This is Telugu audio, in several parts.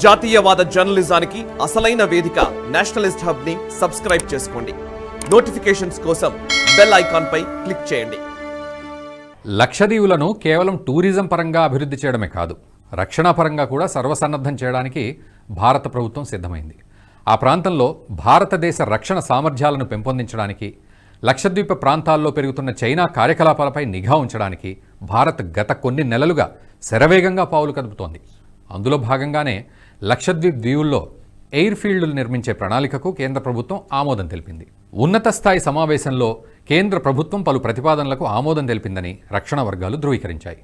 జాతీయవాద జర్నలిజానికి అసలైన వేదిక నేషనలిస్ట్ హబ్ ని సబ్స్క్రైబ్ చేసుకోండి. నోటిఫికేషన్స్ కోసం బెల్ ఐకాన్ పై క్లిక్ చేయండి. లక్షద్వీపులను కేవలం టూరిజం పరంగా అభివృద్ధి చేయడమే కాదు, రక్షణ పరంగా కూడా సర్వసన్నద్ధం చేయడానికి భారత ప్రభుత్వం సిద్ధమైంది. ఆ ప్రాంతంలో భారతదేశ రక్షణ సామర్థ్యాలను పెంపొందించడానికి, లక్షద్వీప ప్రాంతాల్లో పెరుగుతున్న చైనా కార్యకలాపాలపై నిఘా ఉంచడానికి భారత్ గత కొన్ని నెలలుగా శరవేగంగా పావులు కదుపుతోంది. అందులో భాగంగానే లక్షద్వీప్ దీవుల్లో ఎయిర్ ఫీల్డ్లు నిర్మించే ప్రణాళికకు కేంద్ర ప్రభుత్వం ఆమోదం తెలిపింది. ఉన్నత స్థాయి సమావేశంలో కేంద్ర ప్రభుత్వం పలు ప్రతిపాదనలకు ఆమోదం తెలిపిందని రక్షణ వర్గాలు ధృవీకరించాయి.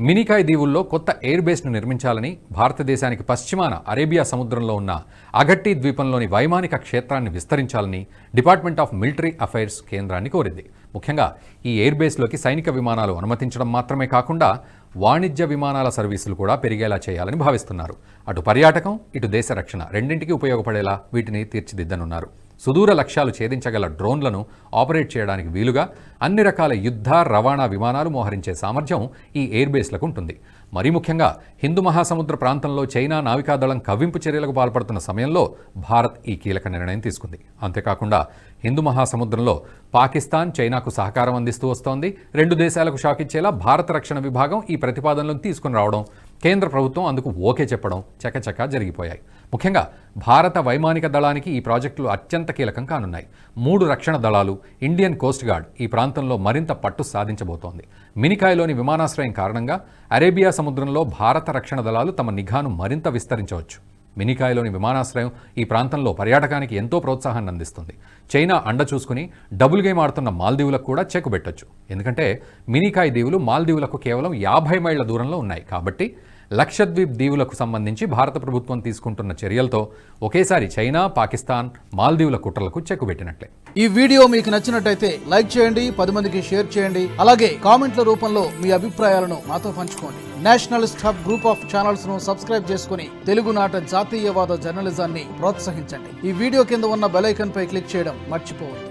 మినికాయ్ దీవుల్లో కొత్త ఎయిర్ బేస్ను నిర్మించాలని, భారతదేశానికి పశ్చిమాన అరేబియా సముద్రంలో ఉన్న అగట్టి ద్వీపంలోని వైమానిక క్షేత్రాన్ని విస్తరించాలని డిపార్ట్మెంట్ ఆఫ్ మిలిటరీ అఫైర్స్ కేంద్రాన్ని కోరింది. ముఖ్యంగా ఈ ఎయిర్ బేస్లోకి సైనిక విమానాలు అనుమతించడం మాత్రమే కాకుండా వాణిజ్య విమానాల సర్వీసులు కూడా పెరిగేలా చేయాలని భావిస్తున్నారు. అటు పర్యాటకం, ఇటు దేశ రక్షణ రెండింటికి ఉపయోగపడేలా వీటిని తీర్చిదిద్దనున్నారు. సుదూర లక్ష్యాలు ఛేదించగల డ్రోన్లను ఆపరేట్ చేయడానికి వీలుగా అన్ని రకాల యుద్ధ, రవాణా విమానాలు మోహరించే సామర్థ్యం ఈ ఎయిర్ బేస్లకు ఉంటుంది. మరీ ముఖ్యంగా హిందూ మహాసముద్ర ప్రాంతంలో చైనా నావికాదళం కవ్వింపు చర్యలకు పాల్పడుతున్న సమయంలో భారత్ ఈ కీలక నిర్ణయం తీసుకుంది. అంతేకాకుండా హిందూ మహాసముద్రంలో పాకిస్తాన్ చైనాకు సహకారం అందిస్తూ వస్తోంది. రెండు దేశాలకు షాక్ ఇచ్చేలా భారత రక్షణ విభాగం ఈ ప్రతిపాదనలను తీసుకుని రావడం, కేంద్ర ప్రభుత్వం అందుకు ఓకే చెప్పడం చకచకా జరిగిపోయాయి. ముఖ్యంగా భారత వైమానిక దళానికి ఈ ప్రాజెక్టులు అత్యంత కీలకం కానున్నాయి. 3 రక్షణ దళాలు, ఇండియన్ కోస్ట్ గార్డ్ ఈ ప్రాంతంలో మరింత పట్టు సాధించబోతోంది. మినికాయ్లోని విమానాశ్రయం కారణంగా అరేబియా సముద్రంలో భారత రక్షణ దళాలు తమ నిఘాను మరింత విస్తరించవచ్చు. మినికాయ్లోని విమానాశ్రయం ఈ ప్రాంతంలో పర్యాటకానికి ఎంతో ప్రోత్సాహాన్ని అందిస్తుంది. చైనా అండ చూసుకుని డబుల్ గేమ్ ఆడుతున్న మాల్దీవులకు కూడా చెక్ పెట్టొచ్చు. ఎందుకంటే మినికాయ్ దీవులు మాల్దీవులకు కేవలం 50 మైళ్ల దూరంలో ఉన్నాయి. కాబట్టి లక్షద్వీప్ దీవులకు సంబంధించి భారత ప్రభుత్వం తీసుకుంటున్న చర్యలతో ఒకేసారి చైనా, పాకిస్తాన్, మాల్దీవుల కుట్రలకు చెక్ పెట్టినట్లే. ఈ వీడియో మీకు నచ్చినట్టయితే లైక్ చేయండి, 10 మందికి షేర్ చేయండి. అలాగే కామెంట్ల రూపంలో మీ అభిప్రాయాలను మాతో పంచుకోండి. Nationalist hub group of channels ను సబ్స్క్రైబ్ చేసుకుని తెలుగునాట జాతీయవాద జర్నలిజాన్ని ప్రోత్సహించండి. ఈ వీడియో కింద ఉన్న బెల్ ఐకాన్ పై క్లిక్ చేయడం మర్చిపోవద్దు.